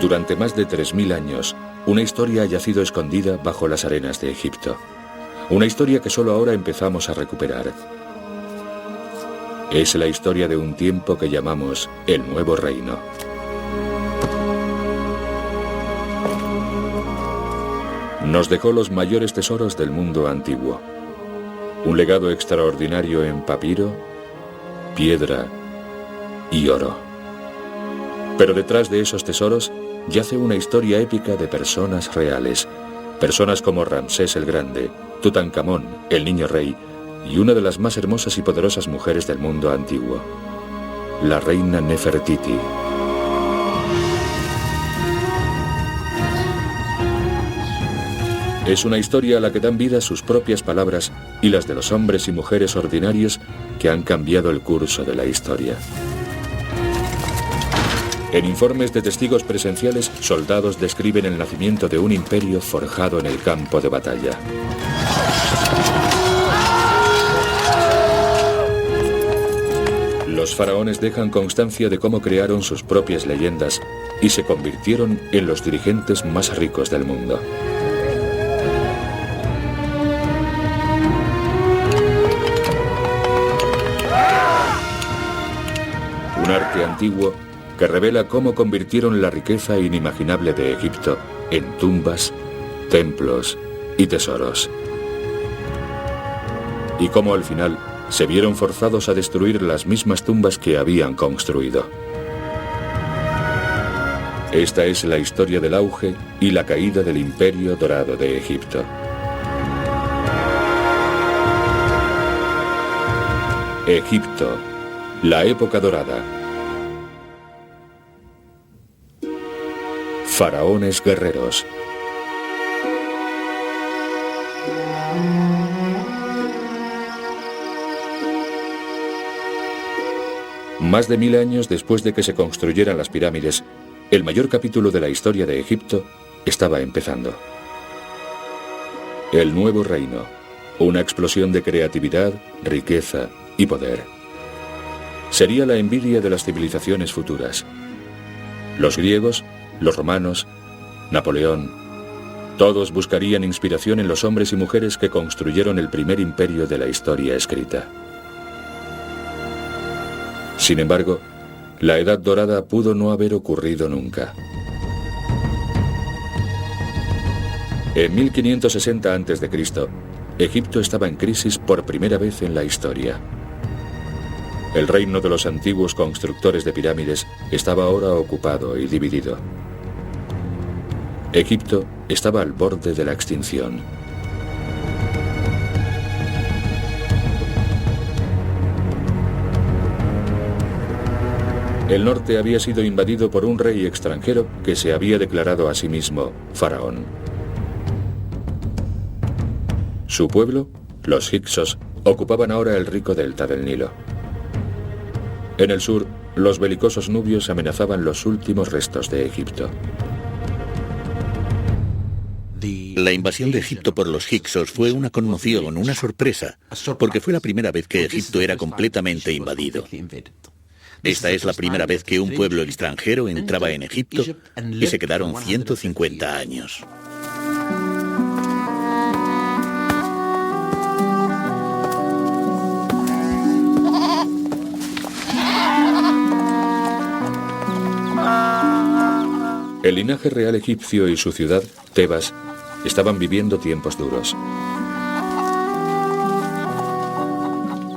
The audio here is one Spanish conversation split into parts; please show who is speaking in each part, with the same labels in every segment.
Speaker 1: Durante más de 3000 años, una historia ha yacido escondida bajo las arenas de Egipto. Una historia que solo ahora empezamos a recuperar. Es la historia de un tiempo que llamamos el Nuevo Reino. Nos dejó los mayores tesoros del mundo antiguo. Un legado extraordinario en papiro, piedra y oro. Pero detrás de esos tesoros yace una historia épica de personas reales. Personas como Ramsés el Grande, Tutankamón, el Niño Rey, y una de las más hermosas y poderosas mujeres del mundo antiguo, la reina Nefertiti. Es una historia a la que dan vida sus propias palabras y las de los hombres y mujeres ordinarios que han cambiado el curso de la historia. En informes de testigos presenciales, soldados describen el nacimiento de un imperio forjado en el campo de batalla. Los faraones dejan constancia de cómo crearon sus propias leyendas y se convirtieron en los dirigentes más ricos del mundo. Un arte antiguo que revela cómo convirtieron la riqueza inimaginable de Egipto en tumbas, templos y tesoros. Y cómo al final se vieron forzados a destruir las mismas tumbas que habían construido. Esta es la historia del auge y la caída del Imperio Dorado de Egipto. Egipto, la época dorada. Faraones guerreros. Más de 1000 años después de que se construyeran las pirámides, el mayor capítulo de la historia de Egipto estaba empezando. El Nuevo Reino, una explosión de creatividad, riqueza y poder. Sería la envidia de las civilizaciones futuras. Los griegos, los romanos, Napoleón, todos buscarían inspiración en los hombres y mujeres que construyeron el primer imperio de la historia escrita. Sin embargo, la Edad Dorada pudo no haber ocurrido nunca. En 1560 a.C., Egipto estaba en crisis por primera vez en la historia. El reino de los antiguos constructores de pirámides estaba ahora ocupado y dividido. Egipto estaba al borde de la extinción. El norte había sido invadido por un rey extranjero que se había declarado a sí mismo faraón. Su pueblo, los hicsos, ocupaban ahora el rico delta del Nilo. En el sur, los belicosos nubios amenazaban los últimos restos de Egipto.
Speaker 2: La invasión de Egipto por los hicsos fue una conmoción, una sorpresa, porque fue la primera vez que Egipto era completamente invadido. Esta es la primera vez que un pueblo extranjero entraba en Egipto y se quedaron 150 años.
Speaker 1: El linaje real egipcio y su ciudad, Tebas, estaban viviendo tiempos duros.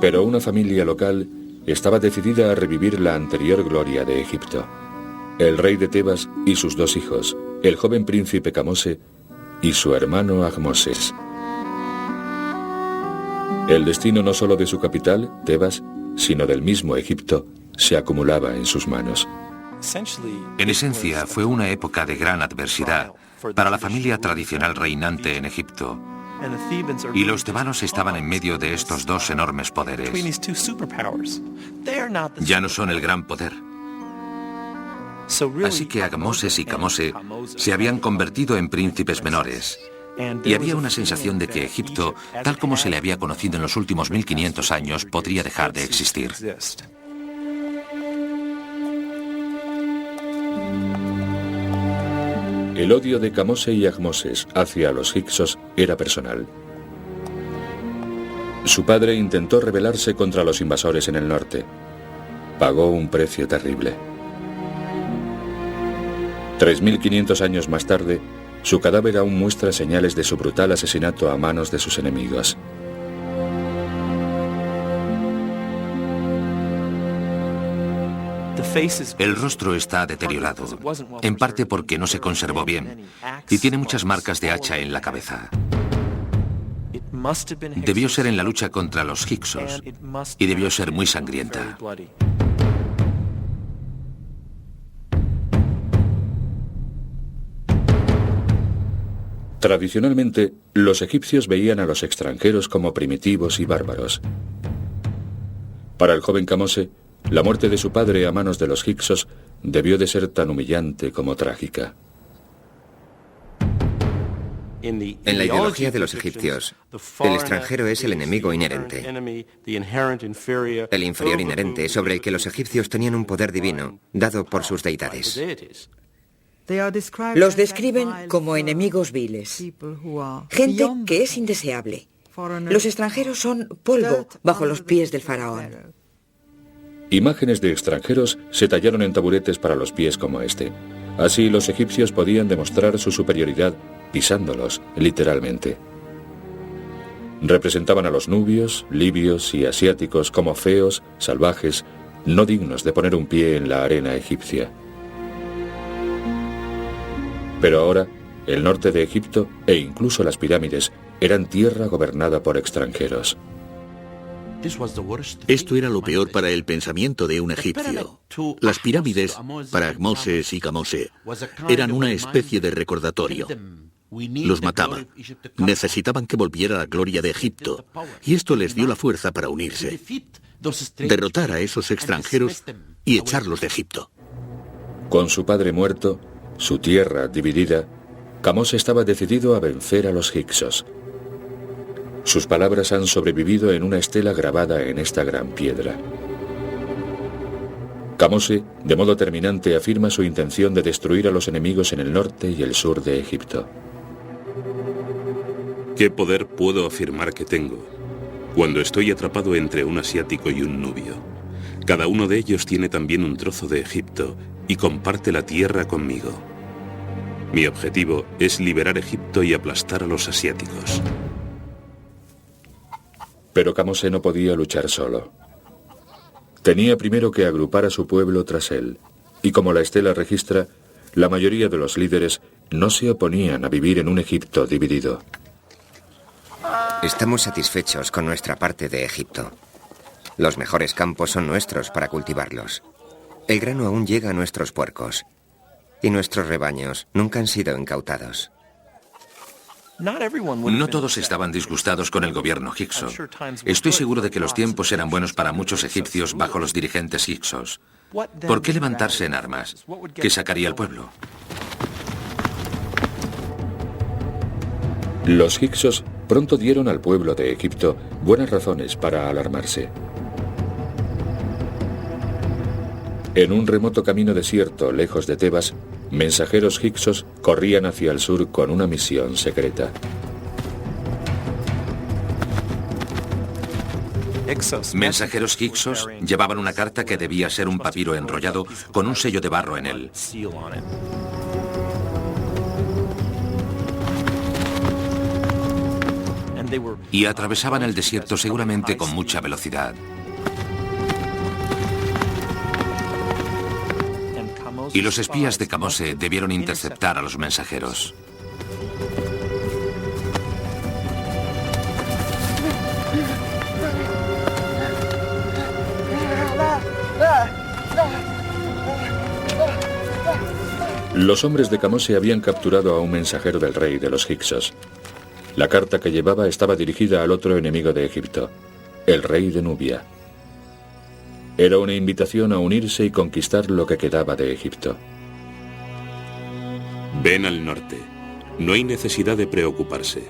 Speaker 1: Pero una familia local estaba decidida a revivir la anterior gloria de Egipto. El rey de Tebas y sus dos hijos, el joven príncipe Kamose y su hermano Ahmoses. El destino no solo de su capital, Tebas, sino del mismo Egipto, se acumulaba en sus manos.
Speaker 3: En esencia, fue una época de gran adversidad para la familia tradicional reinante en Egipto. Y los tebanos estaban en medio de estos dos enormes poderes. Ya no son el gran poder. Así que Ahmoses y Kamose se habían convertido en príncipes menores. Y había una sensación de que Egipto, tal como se le había conocido en los últimos 1500 años, podría dejar de existir.
Speaker 1: El odio de Kamose y Ahmoses hacia los hicsos era personal. Su padre intentó rebelarse contra los invasores en el norte. Pagó un precio terrible. 3.500 años más tarde, su cadáver aún muestra señales de su brutal asesinato a manos de sus enemigos.
Speaker 3: El rostro está deteriorado, en parte porque no se conservó bien, y tiene muchas marcas de hacha en la cabeza. Debió ser en la lucha contra los hicsos, y debió ser muy sangrienta.
Speaker 1: Tradicionalmente, los egipcios veían a los extranjeros como primitivos y bárbaros. Para el joven Kamose, la muerte de su padre a manos de los hicsos debió de ser tan humillante como trágica.
Speaker 4: En la ideología de los egipcios, el extranjero es el enemigo inherente, el inferior inherente sobre el que los egipcios tenían un poder divino, dado por sus deidades.
Speaker 5: Los describen como enemigos viles, gente que es indeseable. Los extranjeros son polvo bajo los pies del faraón.
Speaker 1: Imágenes de extranjeros se tallaron en taburetes para los pies como este. Así los egipcios podían demostrar su superioridad pisándolos, literalmente. Representaban a los nubios, libios y asiáticos como feos, salvajes, no dignos de poner un pie en la arena egipcia. Pero ahora, el norte de Egipto e incluso las pirámides eran tierra gobernada por extranjeros.
Speaker 2: Esto era lo peor para el pensamiento de un egipcio. Las pirámides, para Ahmoses y Kamose, eran una especie de recordatorio. Los mataba. Necesitaban que volviera la gloria de Egipto, y esto les dio la fuerza para unirse, derrotar a esos extranjeros y echarlos de Egipto.
Speaker 1: Con su padre muerto, su tierra dividida, Kamose estaba decidido a vencer a los hicsos. Sus palabras han sobrevivido en una estela grabada en esta gran piedra. Kamose, de modo terminante, afirma su intención de destruir a los enemigos en el norte y el sur de Egipto.
Speaker 6: ¿Qué poder puedo afirmar que tengo cuando estoy atrapado entre un asiático y un nubio? Cada uno de ellos tiene también un trozo de Egipto y comparte la tierra conmigo. Mi objetivo es liberar Egipto y aplastar a los asiáticos.
Speaker 1: Pero Kamose no podía luchar solo. Tenía primero que agrupar a su pueblo tras él, y como la estela registra, la mayoría de los líderes no se oponían a vivir en un Egipto dividido.
Speaker 4: Estamos satisfechos con nuestra parte de Egipto. Los mejores campos son nuestros para cultivarlos. El grano aún llega a nuestros puercos, y nuestros rebaños nunca han sido incautados.
Speaker 3: No todos estaban disgustados con el gobierno hicso. Estoy seguro de que los tiempos eran buenos para muchos egipcios bajo los dirigentes hicsos. ¿Por qué levantarse en armas? ¿Qué sacaría el pueblo?
Speaker 1: Los hicsos pronto dieron al pueblo de Egipto buenas razones para alarmarse. En un remoto camino desierto lejos de Tebas, mensajeros hicsos corrían hacia el sur con una misión secreta.
Speaker 3: Mensajeros hicsos llevaban una carta que debía ser un papiro enrollado con un sello de barro en él. Y atravesaban el desierto seguramente con mucha velocidad. Y los espías de Kamose debieron interceptar a los mensajeros.
Speaker 1: Los hombres de Kamose habían capturado a un mensajero del rey de los hicsos. La carta que llevaba estaba dirigida al otro enemigo de Egipto, el rey de Nubia. Era una invitación a unirse y conquistar lo que quedaba de Egipto.
Speaker 6: Ven al norte. No hay necesidad de preocuparse.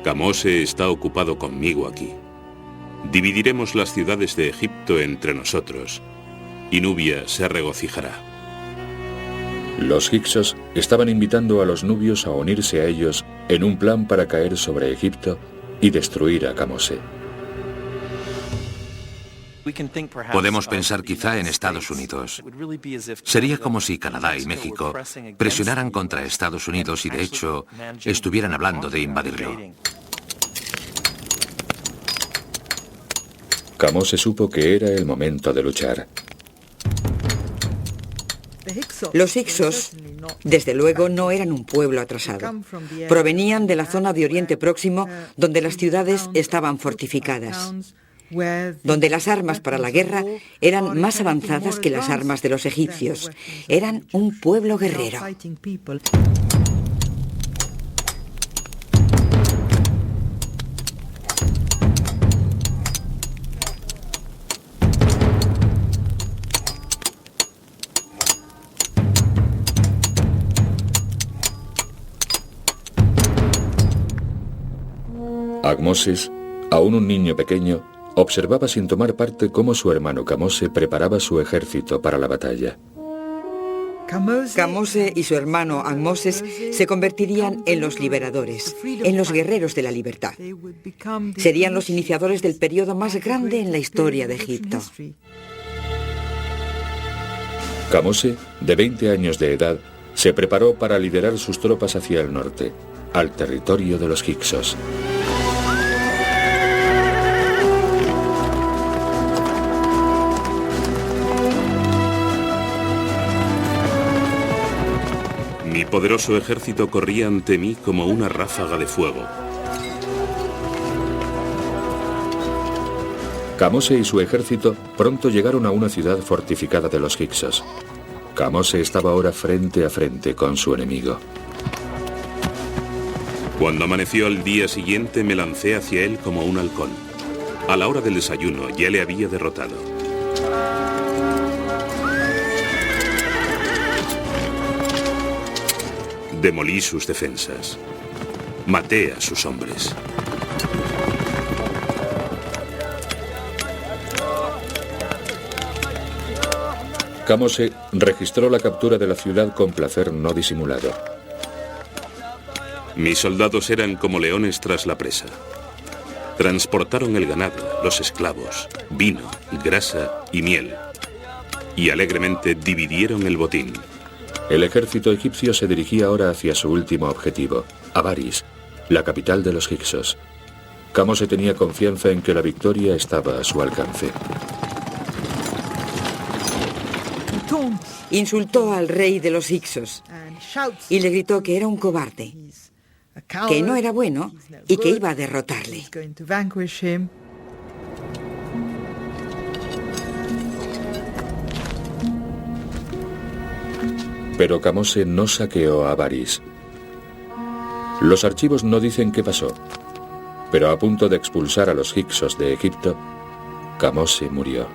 Speaker 6: Kamose está ocupado conmigo aquí. Dividiremos las ciudades de Egipto entre nosotros, y Nubia se regocijará.
Speaker 1: Los hicsos estaban invitando a los nubios a unirse a ellos en un plan para caer sobre Egipto y destruir a Kamose.
Speaker 3: Podemos pensar quizá en Estados Unidos. Sería como si Canadá y México presionaran contra Estados Unidos y de hecho estuvieran hablando de invadirlo.
Speaker 1: Kamose supo que era el momento de luchar.
Speaker 5: Los hicsos, desde luego, no eran un pueblo atrasado. Provenían de la zona de Oriente Próximo, donde las ciudades estaban fortificadas, donde las armas para la guerra eran más avanzadas que las armas de los egipcios. Eran un pueblo guerrero.
Speaker 1: Ahmoses, aún un niño pequeño, observaba sin tomar parte cómo su hermano Kamose preparaba su ejército para la batalla.
Speaker 5: Kamose y su hermano Ahmoses se convertirían en los liberadores, en los guerreros de la libertad. Serían los iniciadores del periodo más grande en la historia de Egipto.
Speaker 1: Kamose, de 20 años de edad, se preparó para liderar sus tropas hacia el norte, al territorio de los hicsos.
Speaker 6: Mi poderoso ejército corría ante mí como una ráfaga de fuego.
Speaker 1: Kamose y su ejército pronto llegaron a una ciudad fortificada de los hicsos. Kamose estaba ahora frente a frente con su enemigo.
Speaker 6: Cuando amaneció al día siguiente me lancé hacia él como un halcón. A la hora del desayuno ya le había derrotado. Demolí sus defensas. Maté a sus hombres.
Speaker 1: Kamose registró la captura de la ciudad con placer no disimulado.
Speaker 6: Mis soldados eran como leones tras la presa. Transportaron el ganado, los esclavos, vino, grasa y miel. Y alegremente dividieron el botín.
Speaker 1: El ejército egipcio se dirigía ahora hacia su último objetivo, Avaris, la capital de los hicsos. Kamose tenía confianza en que la victoria estaba a su alcance.
Speaker 5: Insultó al rey de los hicsos y le gritó que era un cobarde, que no era bueno y que iba a derrotarle.
Speaker 1: Pero Kamose no saqueó a Avaris. Los archivos no dicen qué pasó, pero a punto de expulsar a los hicsos de Egipto, Kamose murió.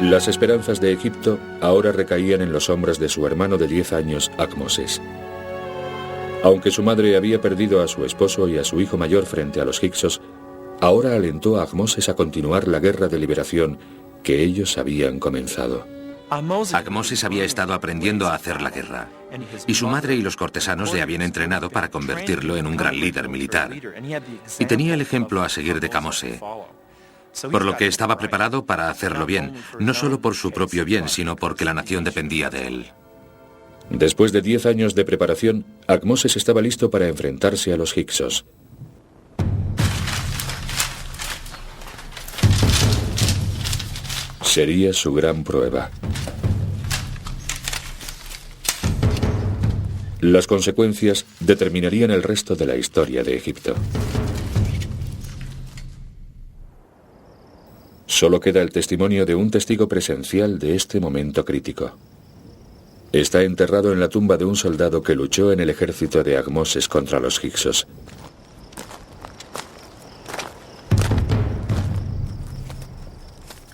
Speaker 1: Las esperanzas de Egipto ahora recaían en los hombros de su hermano de 10 años, Ahmoses. Aunque su madre había perdido a su esposo y a su hijo mayor frente a los hicsos, ahora alentó a Ahmoses a continuar la guerra de liberación que ellos habían comenzado.
Speaker 3: Ahmoses había estado aprendiendo a hacer la guerra, y su madre y los cortesanos le habían entrenado para convertirlo en un gran líder militar. Y tenía el ejemplo a seguir de Kamose, por lo que estaba preparado para hacerlo bien, no solo por su propio bien, sino porque la nación dependía de él.
Speaker 1: Después de 10 años de preparación, Ahmoses estaba listo para enfrentarse a los hicsos. Sería su gran prueba. Las consecuencias determinarían el resto de la historia de Egipto. Solo queda el testimonio de un testigo presencial de este momento crítico. Está enterrado en la tumba de un soldado que luchó en el ejército de Ahmoses contra los hicsos.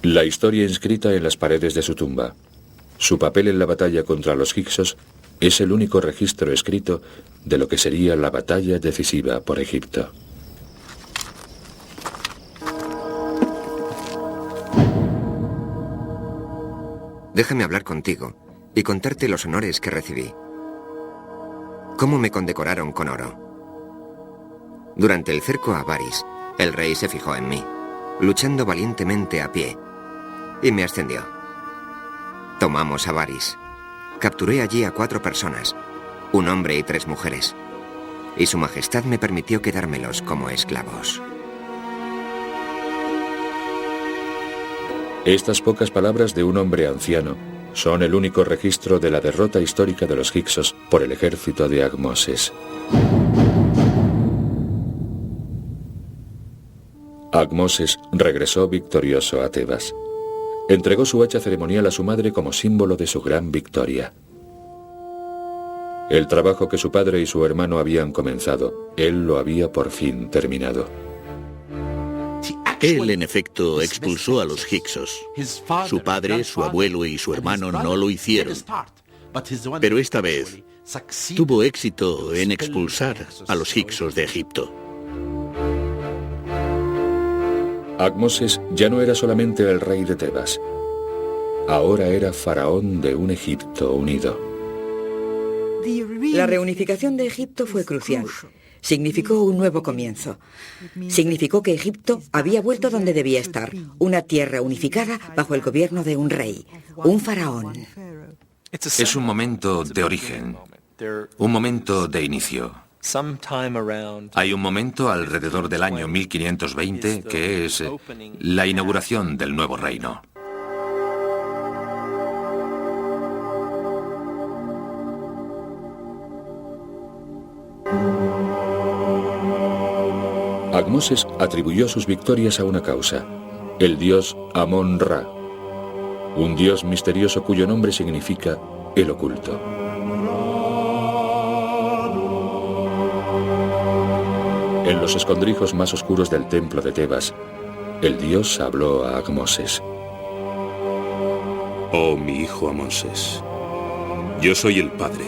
Speaker 1: La historia inscrita en las paredes de su tumba. Su papel en la batalla contra los hicsos es el único registro escrito de lo que sería la batalla decisiva por Egipto.
Speaker 4: Déjame hablar contigo y contarte los honores que recibí. Cómo me condecoraron con oro. Durante el cerco a Avaris, el rey se fijó en mí, luchando valientemente a pie, y me ascendió. Tomamos Avaris. Capturé allí a 4 personas, un hombre y 3 mujeres, y su majestad me permitió quedármelos como esclavos.
Speaker 1: Estas pocas palabras de un hombre anciano son el único registro de la derrota histórica de los hicsos por el ejército de Ahmoses. Ahmoses regresó victorioso a Tebas. Entregó su hacha ceremonial a su madre como símbolo de su gran victoria. El trabajo que su padre y su hermano habían comenzado, él lo había por fin terminado.
Speaker 2: Él, en efecto, expulsó a los hicsos. Su padre, su abuelo y su hermano no lo hicieron. Pero esta vez tuvo éxito en expulsar a los hicsos de Egipto.
Speaker 1: Ahmoses ya no era solamente el rey de Tebas. Ahora era faraón de un Egipto unido.
Speaker 5: La reunificación de Egipto fue crucial. Significó un nuevo comienzo. Significó que Egipto había vuelto donde debía estar, una tierra unificada bajo el gobierno de un rey, un faraón.
Speaker 3: Es un momento de origen, un momento de inicio. Hay un momento alrededor del año 1520 que es la inauguración del nuevo reino.
Speaker 1: Ahmoses atribuyó sus victorias a una causa, el dios Amón-Ra, un dios misterioso cuyo nombre significa el oculto. En los escondrijos más oscuros del templo de Tebas, el dios habló a Ahmoses.
Speaker 6: Oh, mi hijo Ahmoses, yo soy el Padre.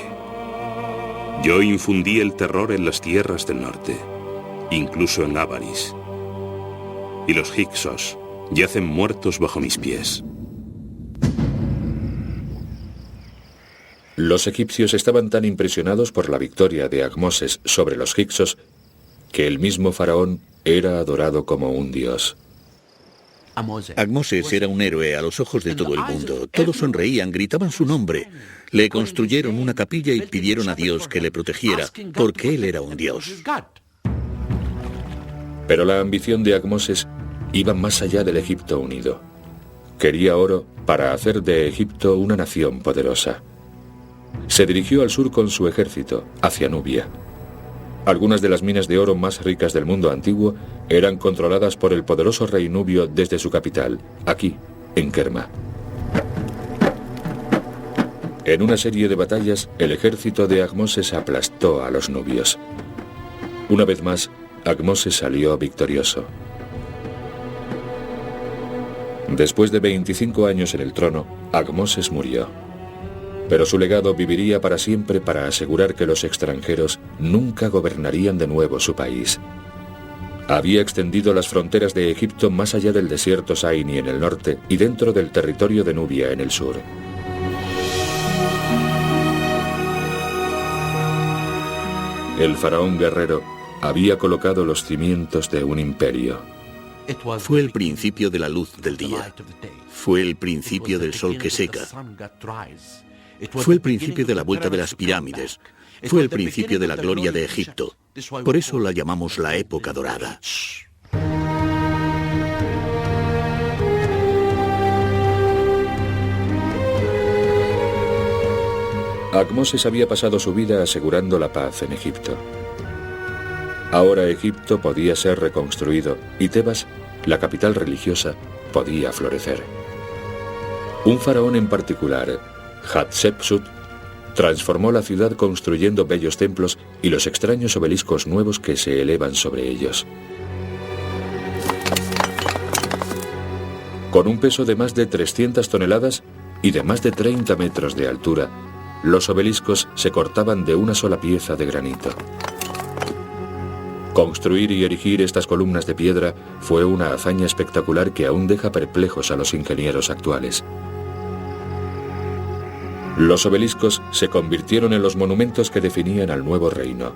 Speaker 6: Yo infundí el terror en las tierras del norte, incluso en Avaris. Y los hicsos yacen muertos bajo mis pies.
Speaker 1: Los egipcios estaban tan impresionados por la victoria de Ahmoses sobre los hicsos que el mismo faraón era adorado como un dios.
Speaker 2: Ahmoses era un héroe a los ojos de todo el mundo. Todos sonreían, gritaban su nombre. Le construyeron una capilla y pidieron a Dios que le protegiera, porque él era un dios.
Speaker 1: Pero la ambición de Ahmoses iba más allá del Egipto unido. Quería oro para hacer de Egipto una nación poderosa. Se dirigió al sur con su ejército, hacia Nubia. Algunas de las minas de oro más ricas del mundo antiguo eran controladas por el poderoso rey nubio desde su capital, aquí, en Kerma. En una serie de batallas, el ejército de Ahmoses aplastó a los nubios. Una vez más, Ahmoses salió victorioso. Después de 25 años en el trono, Ahmoses murió. Pero su legado viviría para siempre para asegurar que los extranjeros nunca gobernarían de nuevo su país. Había extendido las fronteras de Egipto más allá del desierto Saini en el norte y dentro del territorio de Nubia en el sur. El faraón guerrero había colocado los cimientos de un imperio.
Speaker 2: Fue el principio de la luz del día. Fue el principio del sol que seca. Fue el principio de la vuelta de las pirámides. Fue el principio de la gloria de Egipto. Por eso la llamamos la época dorada.
Speaker 1: Ahmoses había pasado su vida asegurando la paz en Egipto. Ahora Egipto podía ser reconstruido y Tebas, la capital religiosa, podía florecer. Un faraón en particular, Hatshepsut, transformó la ciudad construyendo bellos templos y los extraños obeliscos nuevos que se elevan sobre ellos. Con un peso de más de 300 toneladas y de más de 30 metros de altura, los obeliscos se cortaban de una sola pieza de granito. Construir y erigir estas columnas de piedra fue una hazaña espectacular que aún deja perplejos a los ingenieros actuales. Los obeliscos se convirtieron en los monumentos que definían al nuevo reino.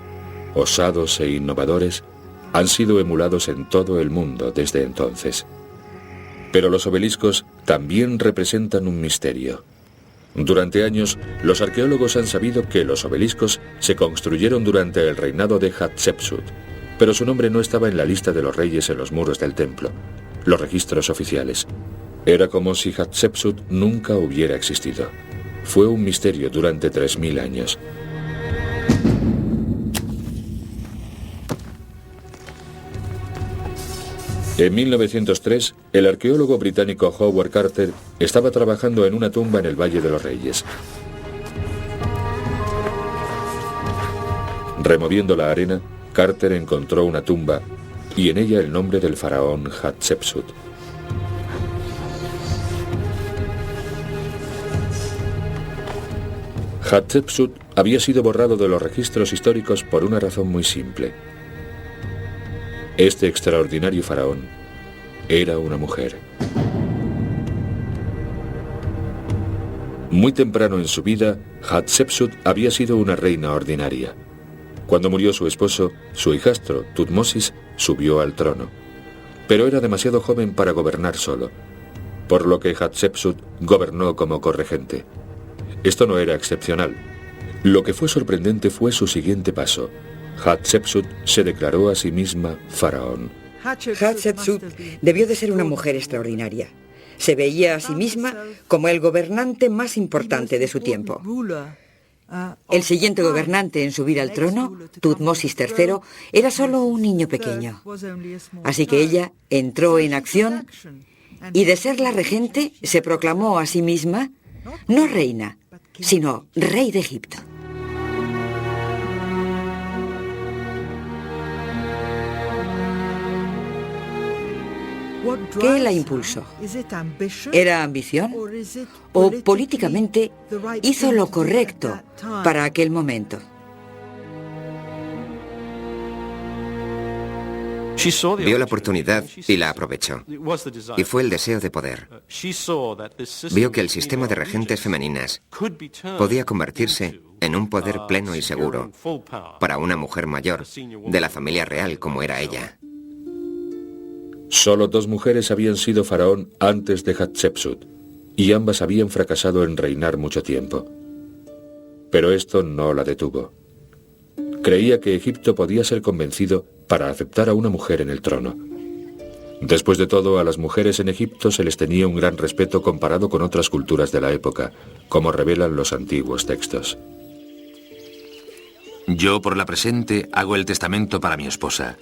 Speaker 1: Osados e innovadores, han sido emulados en todo el mundo desde entonces. Pero los obeliscos también representan un misterio. Durante años, los arqueólogos han sabido que los obeliscos se construyeron durante el reinado de Hatshepsut, pero su nombre no estaba en la lista de los reyes en los muros del templo, los registros oficiales. Era como si Hatshepsut nunca hubiera existido. Fue un misterio durante 3000 años. En 1903, el arqueólogo británico Howard Carter estaba trabajando en una tumba en el Valle de los Reyes. Removiendo la arena, Carter encontró una tumba y en ella el nombre del faraón Hatshepsut. Hatshepsut había sido borrado de los registros históricos por una razón muy simple. Este extraordinario faraón era una mujer. Muy temprano en su vida, Hatshepsut había sido una reina ordinaria. Cuando murió su esposo, su hijastro, Tutmosis, subió al trono. Pero era demasiado joven para gobernar solo, por lo que Hatshepsut gobernó como corregente. Esto no era excepcional. Lo que fue sorprendente fue su siguiente paso. Hatshepsut se declaró a sí misma faraón.
Speaker 5: Hatshepsut debió de ser una mujer extraordinaria. Se veía a sí misma como el gobernante más importante de su tiempo. El siguiente gobernante en subir al trono, Tutmosis III, era solo un niño pequeño. Así que ella entró en acción y de ser la regente se proclamó a sí misma no reina, sino rey de Egipto. ¿Qué la impulsó? ¿Era ambición? ¿O políticamente hizo lo correcto para aquel momento?
Speaker 4: Vio la oportunidad y la aprovechó. Y fue el deseo de poder. Vio que el sistema de regentes femeninas podía convertirse en un poder pleno y seguro para una mujer mayor de la familia real como era ella.
Speaker 1: Solo 2 mujeres habían sido faraón antes de Hatshepsut, y ambas habían fracasado en reinar mucho tiempo. Pero esto no la detuvo. Creía que Egipto podía ser convencido para aceptar a una mujer en el trono. Después de todo, a las mujeres en Egipto se les tenía un gran respeto comparado con otras culturas de la época, como revelan los antiguos textos.
Speaker 3: Yo, por la presente, hago el testamento para mi esposa.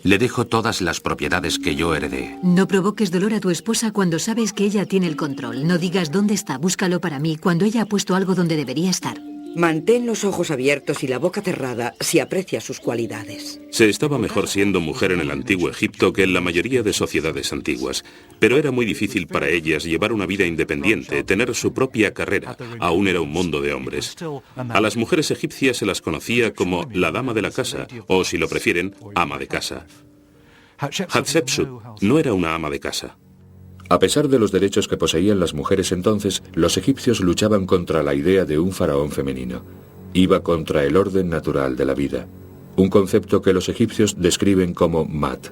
Speaker 3: Le dejo todas las propiedades que yo heredé.
Speaker 7: No provoques dolor a tu esposa cuando sabes que ella tiene el control. No digas dónde está, búscalo para mí, cuando ella ha puesto algo donde debería estar.
Speaker 5: Mantén los ojos abiertos y la boca cerrada si aprecias sus cualidades.
Speaker 6: Se estaba mejor siendo mujer en el antiguo Egipto que en la mayoría de sociedades antiguas, pero era muy difícil para ellas llevar una vida independiente, tener su propia carrera. Aún era un mundo de hombres. A las mujeres egipcias se las conocía como la dama de la casa, o si lo prefieren, ama de casa. Hatshepsut no era una ama de casa.
Speaker 1: A pesar de los derechos que poseían las mujeres entonces, los egipcios luchaban contra la idea de un faraón femenino. Iba contra el orden natural de la vida, un concepto que los egipcios describen como Mat.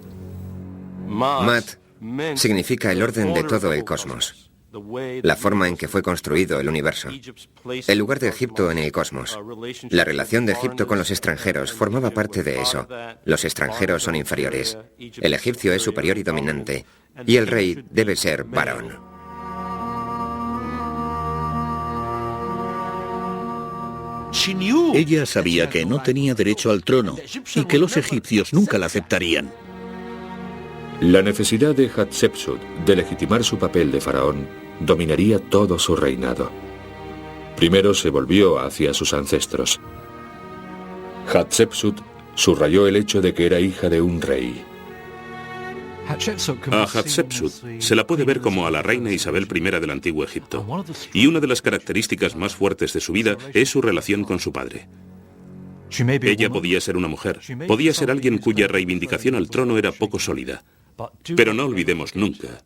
Speaker 4: Mat significa el orden de todo el cosmos, la forma en que fue construido el universo, el lugar de Egipto en el cosmos. La relación de Egipto con los extranjeros formaba parte de eso. Los extranjeros son inferiores, el egipcio es superior y dominante, y el rey debe ser varón.
Speaker 2: Ella sabía que no tenía derecho al trono y que los egipcios nunca la aceptarían.
Speaker 1: La necesidad de Hatshepsut de legitimar su papel de faraón dominaría todo su reinado. Primero se volvió hacia sus ancestros. Hatshepsut subrayó el hecho de que era hija de un rey.
Speaker 6: A Hatshepsut se la puede ver como a la reina Isabel I del Antiguo Egipto, y una de las características más fuertes de su vida es su relación con su padre. Ella podía ser una mujer, podía ser alguien cuya reivindicación al trono era poco sólida, pero no olvidemos nunca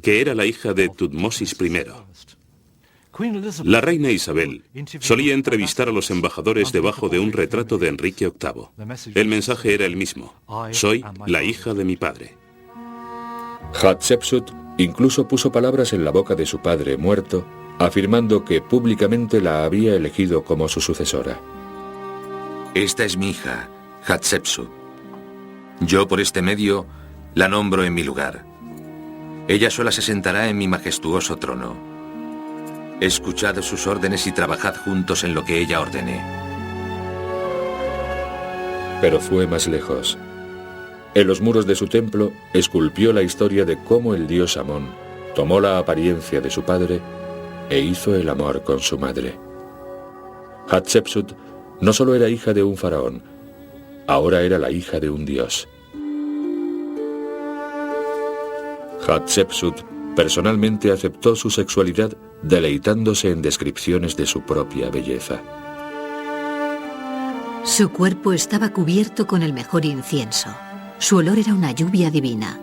Speaker 6: que era la hija de Tutmosis I. La reina Isabel solía entrevistar a los embajadores debajo de un retrato de Enrique VIII. El mensaje era el mismo: soy la hija de mi padre.
Speaker 1: Hatshepsut incluso puso palabras en la boca de su padre muerto, afirmando que públicamente la había elegido como su sucesora.
Speaker 3: Esta es mi hija, Hatshepsut. Yo por este medio la nombro en mi lugar. Ella sola se sentará en mi majestuoso trono. Escuchad sus órdenes y trabajad juntos en lo que ella ordene.
Speaker 1: Pero fue más lejos. En los muros de su templo esculpió la historia de cómo el dios Amón tomó la apariencia de su padre e hizo el amor con su madre. Hatshepsut no solo era hija de un faraón, ahora era la hija de un dios. Hatshepsut personalmente aceptó su sexualidad deleitándose en descripciones de su propia belleza.
Speaker 7: Su cuerpo estaba cubierto con el mejor incienso. Su olor era una lluvia divina.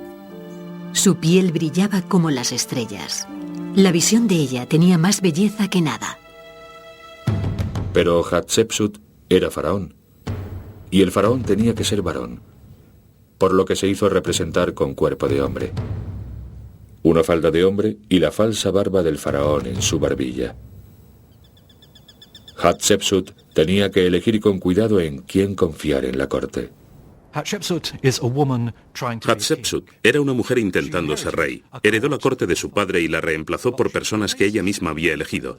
Speaker 7: Su piel brillaba como las estrellas. La visión de ella tenía más belleza que nada.
Speaker 1: Pero Hatshepsut era faraón, y el faraón tenía que ser varón, por lo que se hizo representar con cuerpo de hombre. Una falda de hombre y la falsa barba del faraón en su barbilla. Hatshepsut tenía que elegir con cuidado en quién confiar en la corte.
Speaker 6: Hatshepsut era una mujer intentando ser rey. Heredó la corte de su padre y la reemplazó por personas que ella misma había elegido,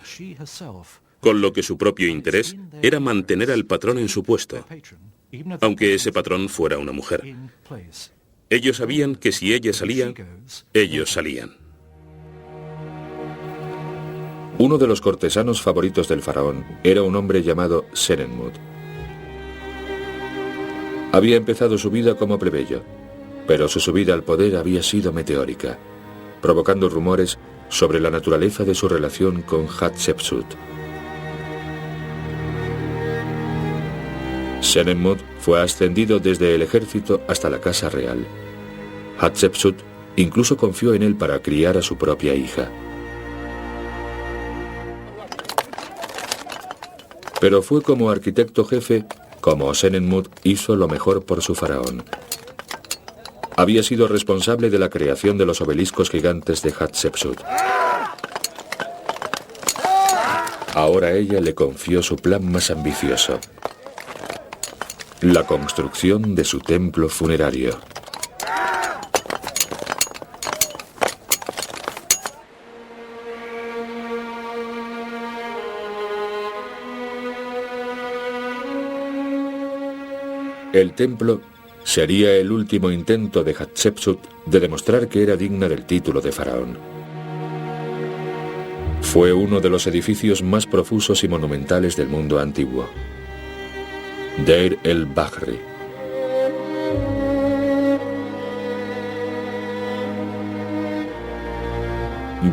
Speaker 6: con lo que su propio interés era mantener al patrón en su puesto, aunque ese patrón fuera una mujer. Ellos sabían que si ella salía, ellos salían.
Speaker 1: Uno de los cortesanos favoritos del faraón era un hombre llamado Senenmut. Había empezado su vida como plebeyo, pero su subida al poder había sido meteórica, provocando rumores sobre la naturaleza de su relación con Hatshepsut. Senenmut fue ascendido desde el ejército hasta la casa real. Hatshepsut incluso confió en él para criar a su propia hija. Pero fue como arquitecto jefe como Senenmut hizo lo mejor por su faraón. Había sido responsable de la creación de los obeliscos gigantes de Hatshepsut. Ahora ella le confió su plan más ambicioso: la construcción de su templo funerario. El templo sería el último intento de Hatshepsut de demostrar que era digna del título de faraón. Fue uno de los edificios más profusos y monumentales del mundo antiguo. Deir el-Bahri.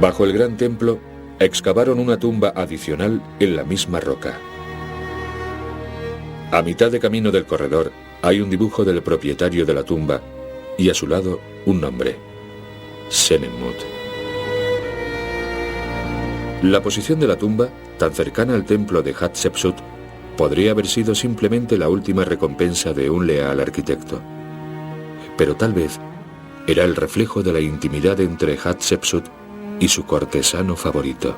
Speaker 1: Bajo el gran templo, excavaron una tumba adicional en la misma roca. A mitad de camino del corredor hay un dibujo del propietario de la tumba y a su lado un nombre: Senenmut. La posición de la tumba, tan cercana al templo de Hatshepsut, podría haber sido simplemente la última recompensa de un leal arquitecto. Pero tal vez era el reflejo de la intimidad entre Hatshepsut y su cortesano favorito.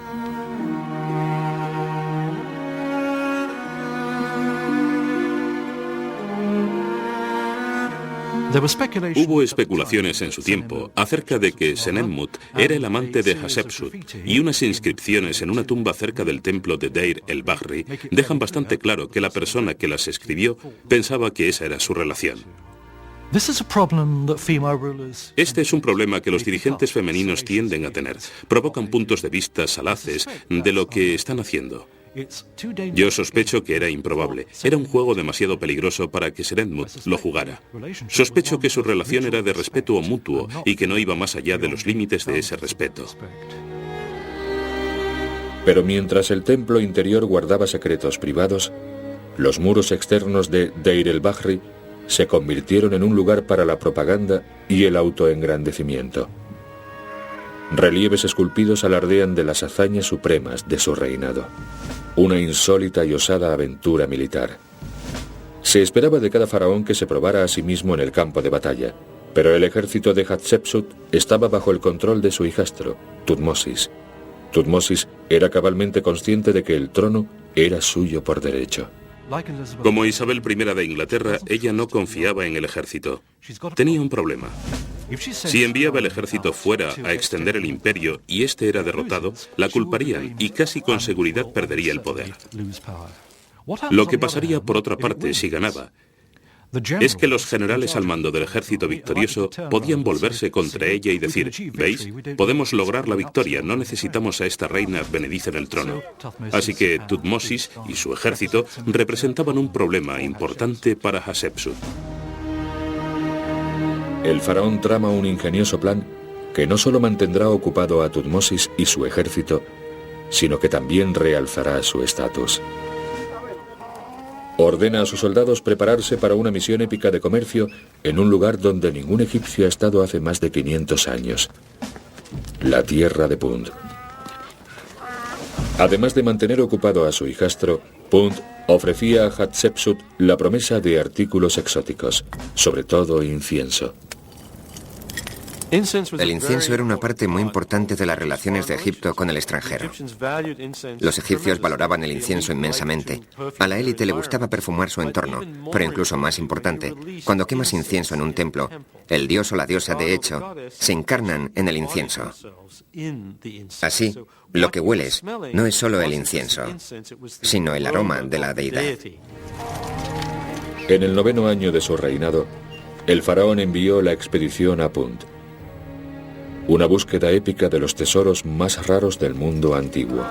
Speaker 6: Hubo especulaciones en su tiempo acerca de que Senenmut era el amante de Hatshepsut, y unas inscripciones en una tumba cerca del templo de Deir el-Bahri dejan bastante claro que la persona que las escribió pensaba que esa era su relación. Este es un problema que los dirigentes femeninos tienden a tener. Provocan puntos de vista salaces de lo que están haciendo. Yo sospecho que era improbable. Era un juego demasiado peligroso para que Serenmut lo jugara. Sospecho que su relación era de respeto mutuo y que no iba más allá de los límites de ese respeto.
Speaker 1: Pero mientras el templo interior guardaba secretos privados, los muros externos de Deir el-Bahri se convirtieron en un lugar para la propaganda y el autoengrandecimiento. Relieves esculpidos alardean de las hazañas supremas de su reinado. Una insólita y osada aventura militar. Se esperaba de cada faraón que se probara a sí mismo en el campo de batalla, pero el ejército de Hatshepsut estaba bajo el control de su hijastro, Tutmosis. Tutmosis era cabalmente consciente de que el trono era suyo por derecho.
Speaker 6: Como Isabel I de Inglaterra, ella no confiaba en el ejército. Tenía un problema. Si enviaba el ejército fuera a extender el imperio y este era derrotado, la culparían y casi con seguridad perdería el poder. Lo que pasaría por otra parte si ganaba es que los generales al mando del ejército victorioso podían volverse contra ella y decir: ¿veis? Podemos lograr la victoria, no necesitamos a esta reina advenediza en el trono. Así que Tutmosis y su ejército representaban un problema importante para Hatshepsut.
Speaker 1: El faraón trama un ingenioso plan que no solo mantendrá ocupado a Tutmosis y su ejército, sino que también realzará su estatus. Ordena a sus soldados prepararse para una misión épica de comercio en un lugar donde ningún egipcio ha estado hace más de 500 años. La tierra de Punt. Además de mantener ocupado a su hijastro, Punt ofrecía a Hatshepsut la promesa de artículos exóticos, sobre todo incienso.
Speaker 4: El incienso era una parte muy importante de las relaciones de Egipto con el extranjero. Los egipcios valoraban el incienso inmensamente. A la élite le gustaba perfumar su entorno, pero incluso más importante, cuando quemas incienso en un templo, el dios o la diosa, de hecho, se encarnan en el incienso. Así, lo que hueles no es solo el incienso, sino el aroma de la deidad.
Speaker 1: En el 9º año de su reinado, el faraón envió la expedición a Punt. Una búsqueda épica de los tesoros más raros del mundo antiguo.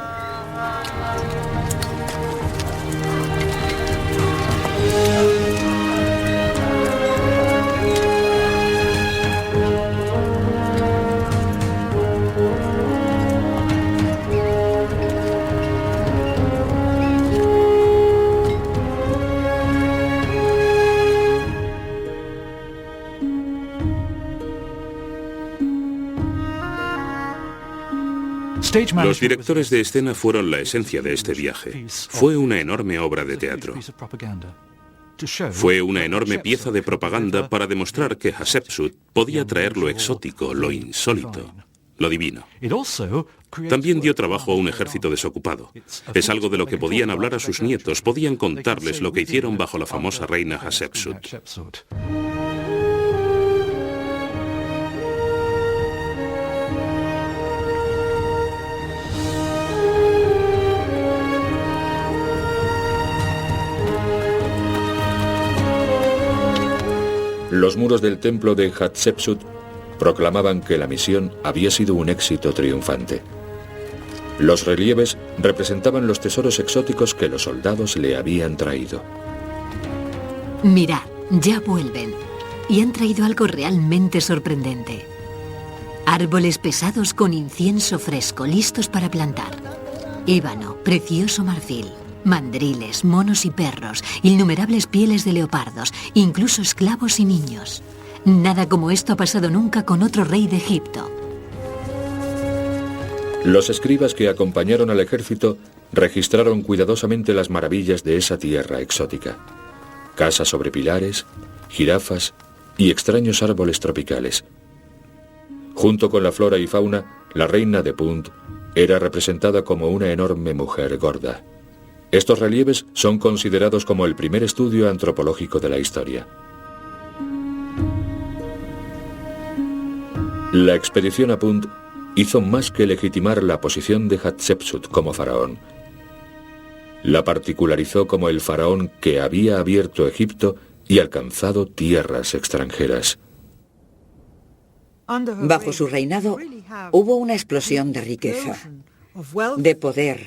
Speaker 6: Los directores de escena fueron la esencia de este viaje. Fue una enorme obra de teatro. Fue una enorme pieza de propaganda para demostrar que Hatshepsut podía traer lo exótico, lo insólito, lo divino. También dio trabajo a un ejército desocupado. Es algo de lo que podían hablar a sus nietos, podían contarles lo que hicieron bajo la famosa reina Hatshepsut.
Speaker 1: Los muros del templo de Hatshepsut proclamaban que la misión había sido un éxito triunfante. Los relieves representaban los tesoros exóticos que los soldados le habían traído.
Speaker 7: Mirad, ya vuelven. Y han traído algo realmente sorprendente. Árboles pesados con incienso fresco, listos para plantar. Ébano, precioso marfil. Mandriles, monos y perros, innumerables pieles de leopardos, incluso esclavos y niños. Nada como esto ha pasado nunca con otro rey de Egipto.
Speaker 1: Los escribas que acompañaron al ejército registraron cuidadosamente las maravillas de esa tierra exótica. Casas sobre pilares, jirafas y extraños árboles tropicales. Junto con la flora y fauna, la reina de Punt era representada como una enorme mujer gorda. Estos relieves son considerados como el primer estudio antropológico de la historia. La expedición a Punt hizo más que legitimar la posición de Hatshepsut como faraón. La particularizó como el faraón que había abierto Egipto y alcanzado tierras extranjeras.
Speaker 5: Bajo su reinado hubo una explosión de riqueza, de poder,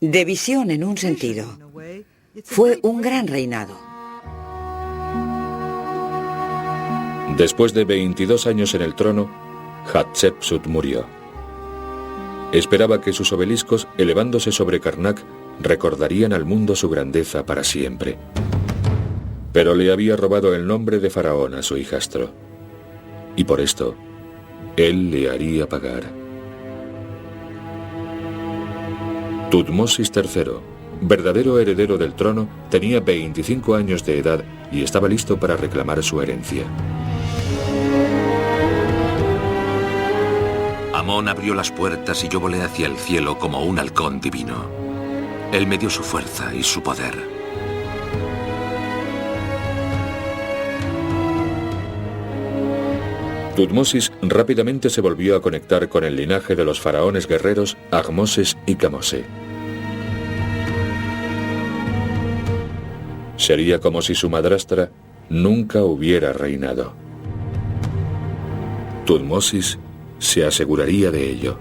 Speaker 5: De visión en un sentido. Fue un gran reinado.
Speaker 1: Después de 22 años en el trono, Hatshepsut murió. Esperaba que sus obeliscos, elevándose sobre Karnak, recordarían al mundo su grandeza para siempre. Pero le había robado el nombre de faraón a su hijastro. Y por esto, él le haría pagar. Tutmosis III, verdadero heredero del trono, tenía 25 años de edad y estaba listo para reclamar su herencia.
Speaker 3: Amón abrió las puertas y yo volé hacia el cielo como un halcón divino. Él me dio su fuerza y su poder.
Speaker 1: Tutmosis rápidamente se volvió a conectar con el linaje de los faraones guerreros Ahmoses y Kamose. Sería como si su madrastra nunca hubiera reinado. Tutmosis se aseguraría de ello.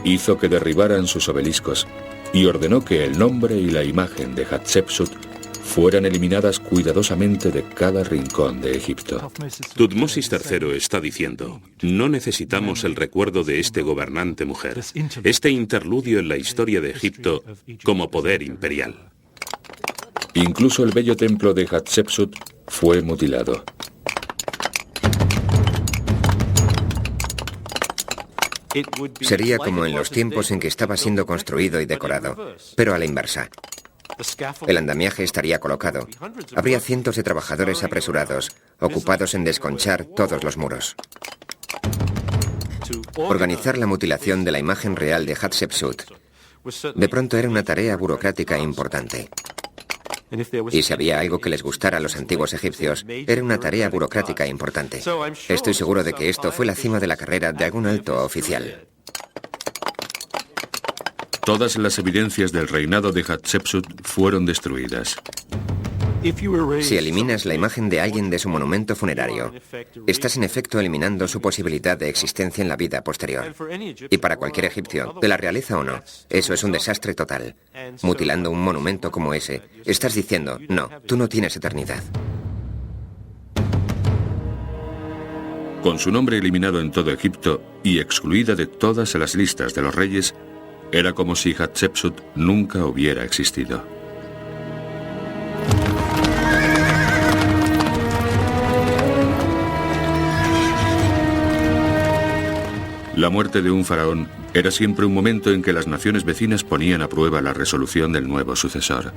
Speaker 1: Hizo que derribaran sus obeliscos y ordenó que el nombre y la imagen de Hatshepsut fueran eliminadas cuidadosamente de cada rincón de Egipto.
Speaker 6: Tutmosis III está diciendo, no necesitamos el recuerdo de este gobernante mujer, este interludio en la historia de Egipto como poder imperial.
Speaker 1: Incluso el bello templo de Hatshepsut fue mutilado.
Speaker 4: Sería como en los tiempos en que estaba siendo construido y decorado, pero a la inversa. El andamiaje estaría colocado. Habría cientos de trabajadores apresurados, ocupados en desconchar todos los muros. Organizar la mutilación de la imagen real de Hatshepsut de pronto era una tarea burocrática importante. Y si había algo que les gustara a los antiguos egipcios, era una tarea burocrática importante. Estoy seguro de que esto fue la cima de la carrera de algún alto oficial.
Speaker 1: Todas las evidencias del reinado de Hatshepsut fueron destruidas.
Speaker 4: Si eliminas la imagen de alguien de su monumento funerario, estás en efecto eliminando su posibilidad de existencia en la vida posterior. Y para cualquier egipcio, de la realeza o no, eso es un desastre total. Mutilando un monumento como ese, estás diciendo, no, tú no tienes eternidad.
Speaker 1: Con su nombre eliminado en todo Egipto y excluida de todas las listas de los reyes, era como si Hatshepsut nunca hubiera existido. La muerte de un faraón era siempre un momento en que las naciones vecinas ponían a prueba la resolución del nuevo sucesor.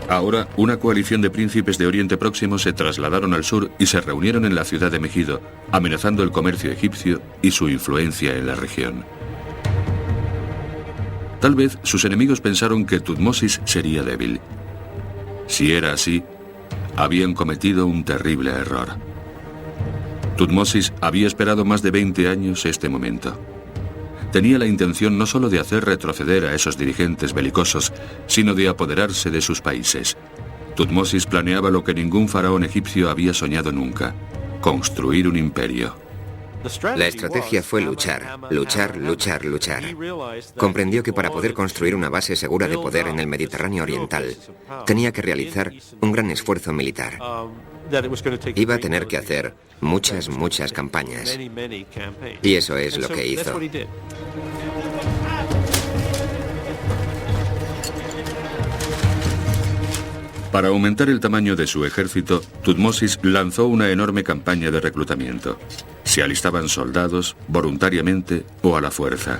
Speaker 1: Ahora, una coalición de príncipes de Oriente Próximo se trasladaron al sur y se reunieron en la ciudad de Megido, amenazando el comercio egipcio y su influencia en la región. Tal vez sus enemigos pensaron que Tutmosis sería débil. Si era así, habían cometido un terrible error. Tutmosis había esperado más de 20 años este momento. Tenía la intención no solo de hacer retroceder a esos dirigentes belicosos, sino de apoderarse de sus países. Tutmosis planeaba lo que ningún faraón egipcio había soñado nunca: construir un imperio.
Speaker 4: La estrategia fue luchar, luchar, luchar, luchar. Comprendió que para poder construir una base segura de poder en el Mediterráneo Oriental, tenía que realizar un gran esfuerzo militar. Iba a tener que hacer muchas campañas. Y eso es lo que hizo.
Speaker 1: Para aumentar el tamaño de su ejército, Tutmosis lanzó una enorme campaña de reclutamiento. Se alistaban soldados, voluntariamente o a la fuerza.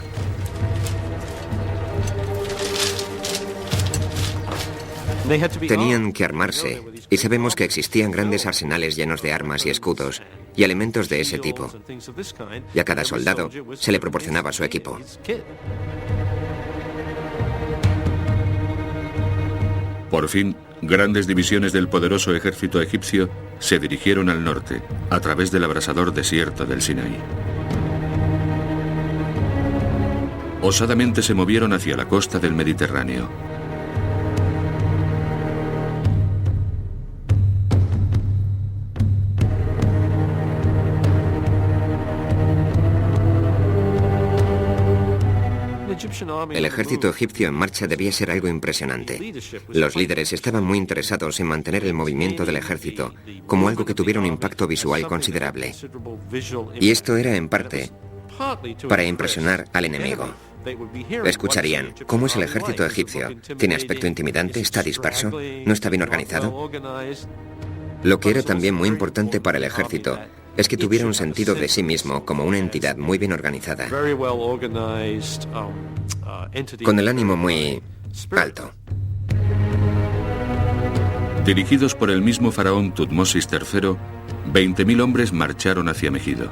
Speaker 4: Tenían que armarse, y sabemos que existían grandes arsenales llenos de armas y escudos, y elementos de ese tipo. Y a cada soldado se le proporcionaba su equipo.
Speaker 1: Por fin, grandes divisiones del poderoso ejército egipcio se dirigieron al norte, a través del abrasador desierto del Sinaí. osadamente se movieron hacia la costa del Mediterráneo.
Speaker 4: El ejército egipcio en marcha debía ser algo impresionante. Los líderes estaban muy interesados en mantener el movimiento del ejército como algo que tuviera un impacto visual considerable. Y esto era, en parte, para impresionar al enemigo. Escucharían, ¿cómo es el ejército egipcio? ¿Tiene aspecto intimidante? ¿Está disperso? ¿No está bien organizado? Lo que era también muy importante para el ejército es que tuviera un sentido de sí mismo como una entidad muy bien organizada, con el ánimo muy alto.
Speaker 1: Dirigidos por el mismo faraón Tutmosis III, 20.000 hombres marcharon hacia Megido.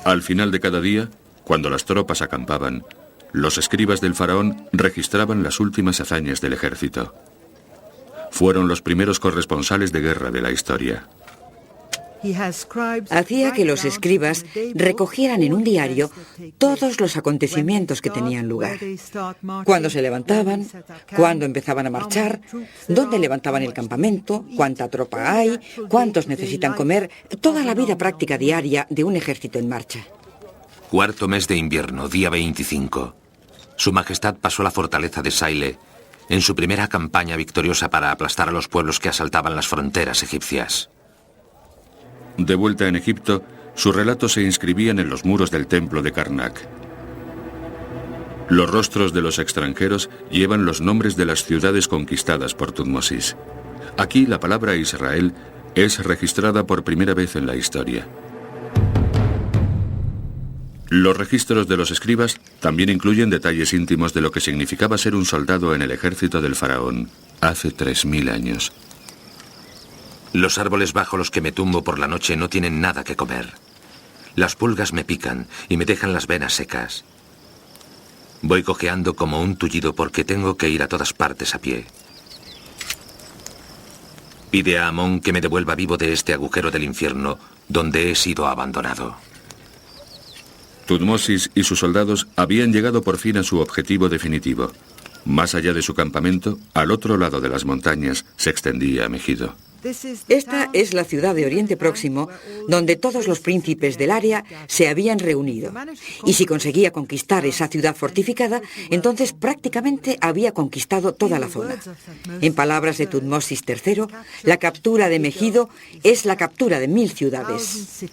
Speaker 1: Al final de cada día, cuando las tropas acampaban, los escribas del faraón registraban las últimas hazañas del ejército. Fueron los primeros corresponsales de guerra de la historia.
Speaker 5: Hacía que los escribas recogieran en un diario todos los acontecimientos que tenían lugar. Cuándo se levantaban, cuándo empezaban a marchar, dónde levantaban el campamento, cuánta tropa hay, cuántos necesitan comer, toda la vida práctica diaria de un ejército en marcha.
Speaker 3: Cuarto mes de invierno, día 25. Su Majestad pasó la fortaleza de Saile en su primera campaña victoriosa para aplastar a los pueblos que asaltaban las fronteras egipcias.
Speaker 1: De vuelta en Egipto, sus relatos se inscribían en los muros del templo de Karnak. Los rostros de los extranjeros llevan los nombres de las ciudades conquistadas por Tutmosis. Aquí la palabra Israel es registrada por primera vez en la historia. Los registros de los escribas también incluyen detalles íntimos de lo que significaba ser un soldado en el ejército del faraón hace 3000 años.
Speaker 3: Los árboles bajo los que me tumbo por la noche no tienen nada que comer. Las pulgas me pican y me dejan las venas secas. Voy cojeando como un tullido porque tengo que ir a todas partes a pie. Pide a Amón que me devuelva vivo de este agujero del infierno donde he sido abandonado.
Speaker 1: Tutmosis y sus soldados habían llegado por fin a su objetivo definitivo. Más allá de su campamento, al otro lado de las montañas, se extendía Megido.
Speaker 5: Esta es la ciudad de Oriente Próximo donde todos los príncipes del área se habían reunido. Y si conseguía conquistar esa ciudad fortificada, entonces prácticamente había conquistado toda la zona. En palabras de Tutmosis III, la captura de Megido es la captura de 1000 ciudades.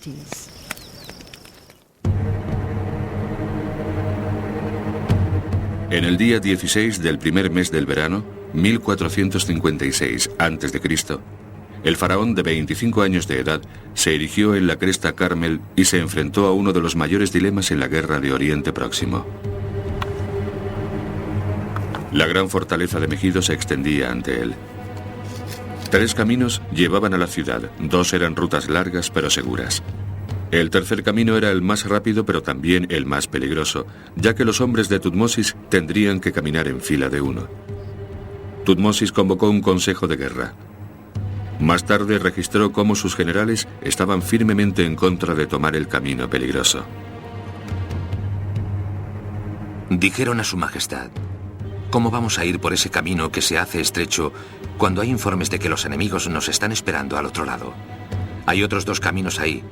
Speaker 1: En el día 16 del primer mes del verano, 1456 a.C., el faraón de 25 años de edad se erigió en la cresta Carmel y se enfrentó a uno de los mayores dilemas en la guerra de Oriente Próximo. La gran fortaleza de Megido se extendía ante él. 3 caminos llevaban a la ciudad, 2 eran rutas largas pero seguras. El tercer camino era el más rápido pero también el más peligroso, ya que los hombres de Tutmosis tendrían que caminar en fila de 1. Tutmosis convocó un consejo de guerra. Más tarde registró cómo sus generales estaban firmemente en contra de tomar el camino peligroso.
Speaker 3: Dijeron a su Majestad: ¿cómo vamos a ir por ese camino que se hace estrecho cuando hay informes de que los enemigos nos están esperando al otro lado? Hay otros 2 caminos ahí.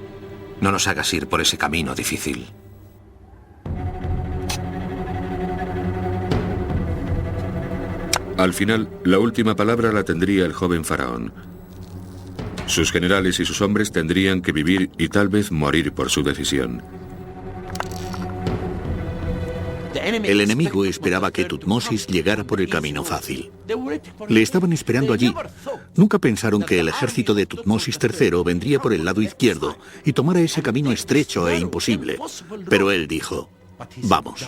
Speaker 3: No nos hagas ir por ese camino difícil.
Speaker 1: Al final, la última palabra la tendría el joven faraón. Sus generales y sus hombres tendrían que vivir y tal vez morir por su decisión.
Speaker 2: El enemigo esperaba que Tutmosis llegara por el camino fácil. Le estaban esperando allí. Nunca pensaron que el ejército de Tutmosis III vendría por el lado izquierdo y tomara ese camino estrecho e imposible. Pero él dijo: vamos,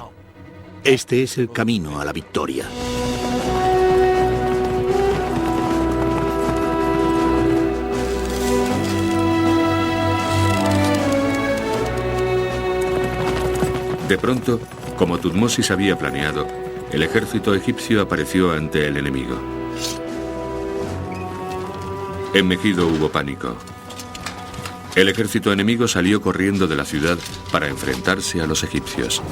Speaker 2: este es el camino a la victoria.
Speaker 1: De pronto, como Tutmosis había planeado, el ejército egipcio apareció ante el enemigo. En Megido hubo pánico. El ejército enemigo salió corriendo de la ciudad para enfrentarse a los egipcios.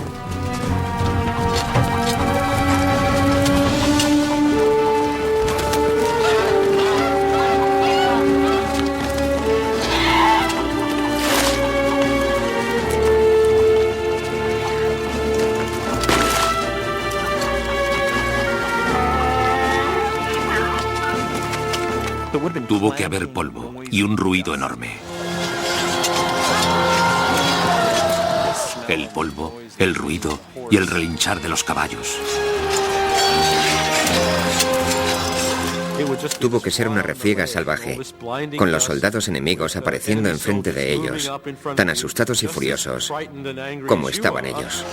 Speaker 3: Tuvo que haber polvo y un ruido enorme. El polvo, el ruido y el relinchar de los caballos.
Speaker 4: Tuvo que ser una refriega salvaje, con los soldados enemigos apareciendo enfrente de ellos, tan asustados y furiosos como estaban ellos.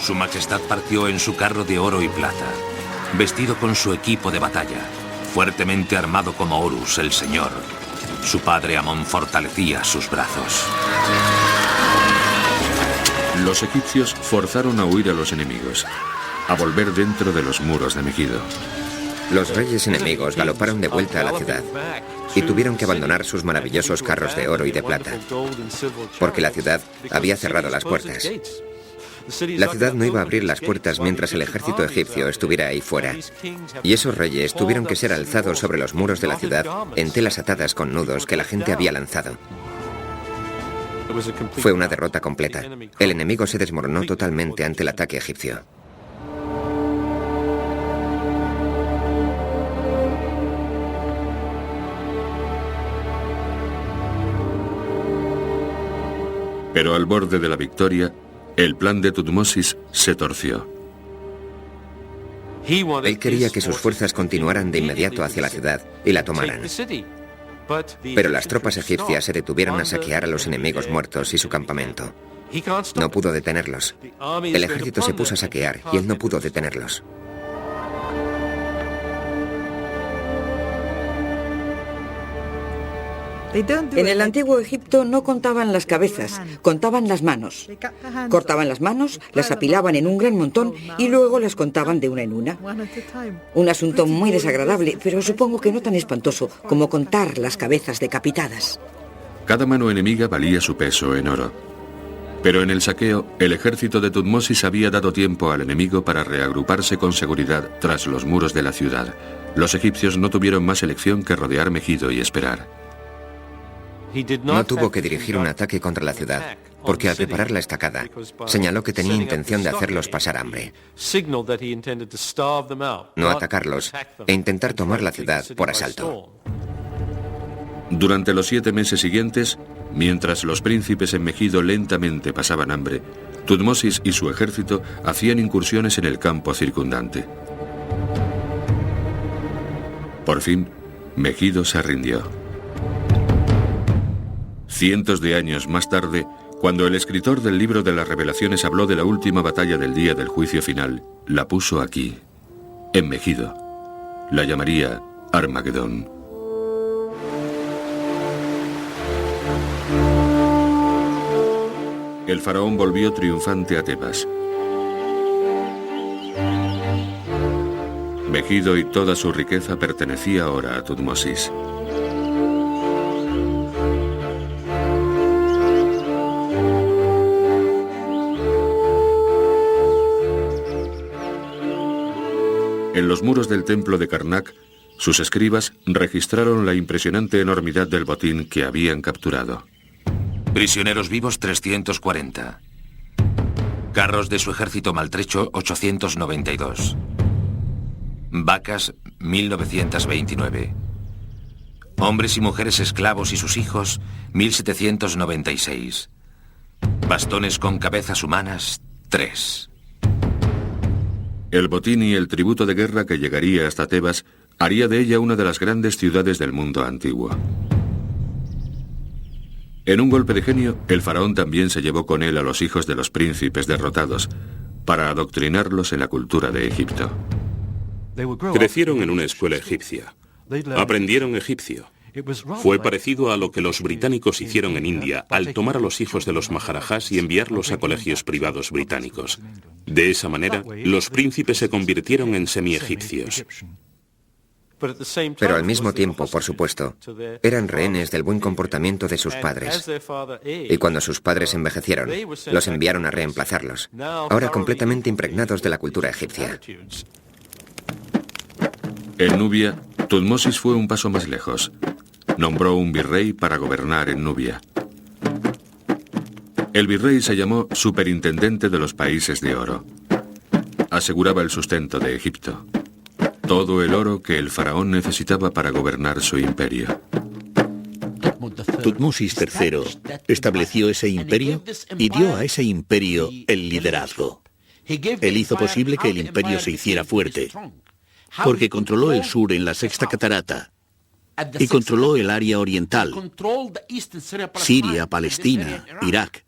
Speaker 3: Su Majestad partió en su carro de oro y plata, vestido con su equipo de batalla, fuertemente armado como Horus, el Señor. Su padre Amón fortalecía sus brazos.
Speaker 1: Los egipcios forzaron a huir a los enemigos, a volver dentro de los muros de Megido.
Speaker 4: Los reyes enemigos galoparon de vuelta a la ciudad y tuvieron que abandonar sus maravillosos carros de oro y de plata, porque la ciudad había cerrado las puertas. La ciudad no iba a abrir las puertas mientras el ejército egipcio estuviera ahí fuera. Y esos reyes tuvieron que ser alzados sobre los muros de la ciudad en telas atadas con nudos que la gente había lanzado. Fue una derrota completa. El enemigo se desmoronó totalmente ante el ataque egipcio.
Speaker 1: Pero al borde de la victoria, el plan de Tutmosis se torció.
Speaker 4: Él quería que sus fuerzas continuaran de inmediato hacia la ciudad y la tomaran. Pero las tropas egipcias se detuvieron a saquear a los enemigos muertos y su campamento. No pudo detenerlos. El ejército se puso a saquear y él no pudo detenerlos.
Speaker 5: En el antiguo Egipto no contaban las cabezas, contaban las manos. Cortaban las manos, las apilaban en un gran montón y luego las contaban de una en una. Un asunto muy desagradable, pero supongo que no tan espantoso como contar las cabezas decapitadas.
Speaker 1: Cada mano enemiga valía su peso en oro. Pero en el saqueo, el ejército de Tutmosis había dado tiempo al enemigo para reagruparse con seguridad tras los muros de la ciudad. Los egipcios no tuvieron más elección que rodear Megido y esperar.
Speaker 4: No tuvo que dirigir un ataque contra la ciudad, porque al preparar la estacada, señaló que tenía intención de hacerlos pasar hambre. No atacarlos e intentar tomar la ciudad por asalto.
Speaker 1: Durante los 7 meses siguientes, mientras los príncipes en Megido lentamente pasaban hambre, Tutmosis y su ejército hacían incursiones en el campo circundante. Por fin, Megido se rindió. Cientos de años más tarde, cuando el escritor del libro de las Revelaciones habló de la última batalla del día del juicio final, la puso aquí, en Megido. La llamaría Armagedón. El faraón volvió triunfante a Tebas. Megido y toda su riqueza pertenecía ahora a Tutmosis. En los muros del templo de Karnak, sus escribas registraron la impresionante enormidad del botín que habían capturado.
Speaker 3: Prisioneros vivos 340. Carros de su ejército maltrecho 892. Vacas 1929. Hombres y mujeres esclavos y sus hijos 1796. Bastones con cabezas humanas 3.
Speaker 1: El botín y el tributo de guerra que llegaría hasta Tebas haría de ella una de las grandes ciudades del mundo antiguo. En un golpe de genio, el faraón también se llevó con él a los hijos de los príncipes derrotados para adoctrinarlos en la cultura de Egipto.
Speaker 6: Crecieron en una escuela egipcia. Aprendieron egipcio. Fue parecido a lo que los británicos hicieron en India al tomar a los hijos de los maharajas y enviarlos a colegios privados británicos. De esa manera, los príncipes se convirtieron en semi-egipcios.
Speaker 4: Pero al mismo tiempo, por supuesto, eran rehenes del buen comportamiento de sus padres. Y cuando sus padres envejecieron, los enviaron a reemplazarlos, ahora completamente impregnados de la cultura egipcia.
Speaker 1: En Nubia, Tutmosis fue un paso más lejos. Nombró un virrey para gobernar en Nubia. El virrey se llamó Superintendente de los Países de Oro. Aseguraba el sustento de Egipto. Todo el oro que el faraón necesitaba para gobernar su imperio.
Speaker 2: Tutmosis III estableció ese imperio y dio a ese imperio el liderazgo. Él hizo posible que el imperio se hiciera fuerte, porque controló el sur en la Sexta Catarata y controló el área oriental, Siria, Palestina, Irak,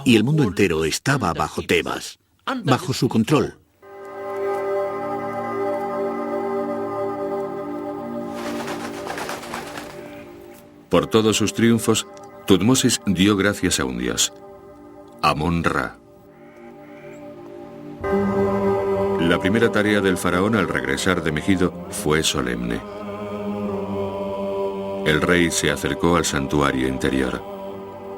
Speaker 2: y el mundo entero estaba bajo Tebas, bajo su control.
Speaker 1: Por todos sus triunfos, Tutmosis dio gracias a un dios, Amón-Ra. La primera tarea del faraón al regresar de Megido fue solemne. El rey se acercó al santuario interior.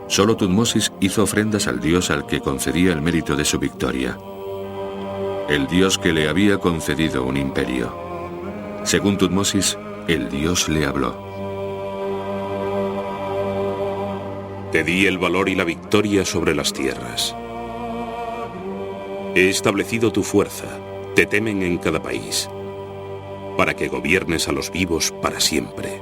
Speaker 1: Solo Tutmosis hizo ofrendas al dios al que concedía el mérito de su victoria. El dios que le había concedido un imperio. Según Tutmosis, el dios le habló.
Speaker 6: Te di el valor y la victoria sobre las tierras. He establecido tu fuerza, te temen en cada país, para que gobiernes a los vivos para siempre.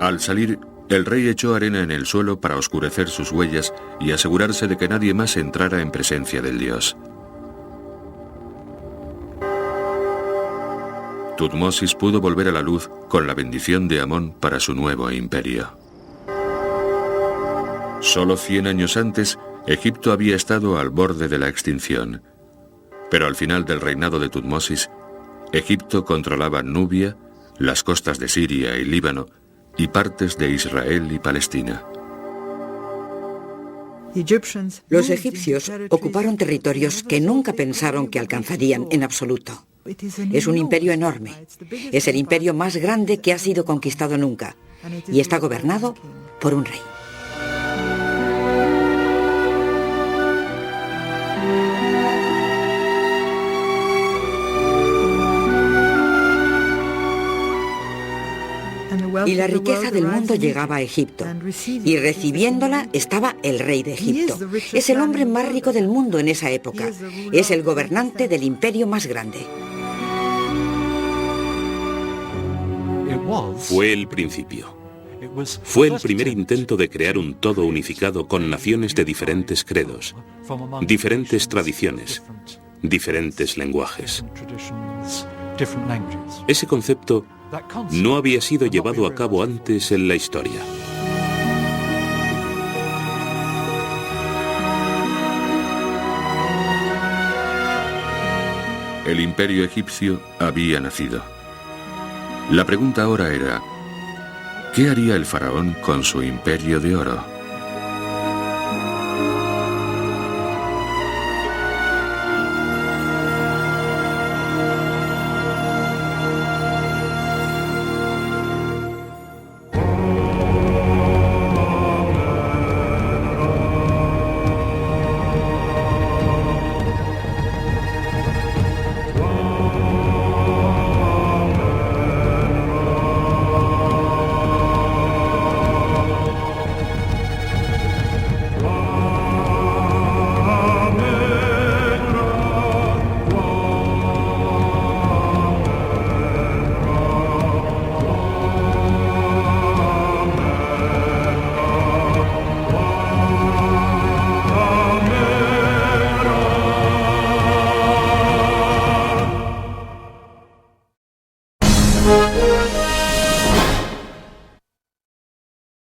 Speaker 1: Al salir, el rey echó arena en el suelo para oscurecer sus huellas y asegurarse de que nadie más entrara en presencia del dios. Tutmosis pudo volver a la luz con la bendición de Amón para su nuevo imperio. Solo 100 años antes, Egipto había estado al borde de la extinción. Pero al final del reinado de Tutmosis, Egipto controlaba Nubia, las costas de Siria y Líbano, y partes de Israel y Palestina.
Speaker 5: Los egipcios ocuparon territorios que nunca pensaron que alcanzarían en absoluto. Es un imperio enorme. Es el imperio más grande que ha sido conquistado nunca. Y está gobernado por un rey. Y la riqueza del mundo llegaba a Egipto. Y recibiéndola estaba el rey de Egipto. Es el hombre más rico del mundo en esa época. Es el gobernante del imperio más grande.
Speaker 6: Fue el principio. Fue el primer intento de crear un todo unificado con naciones de diferentes credos, diferentes tradiciones, diferentes lenguajes. Ese concepto no había sido llevado a cabo antes en la historia.
Speaker 1: El imperio egipcio había nacido. La pregunta ahora era, ¿qué haría el faraón con su imperio de oro?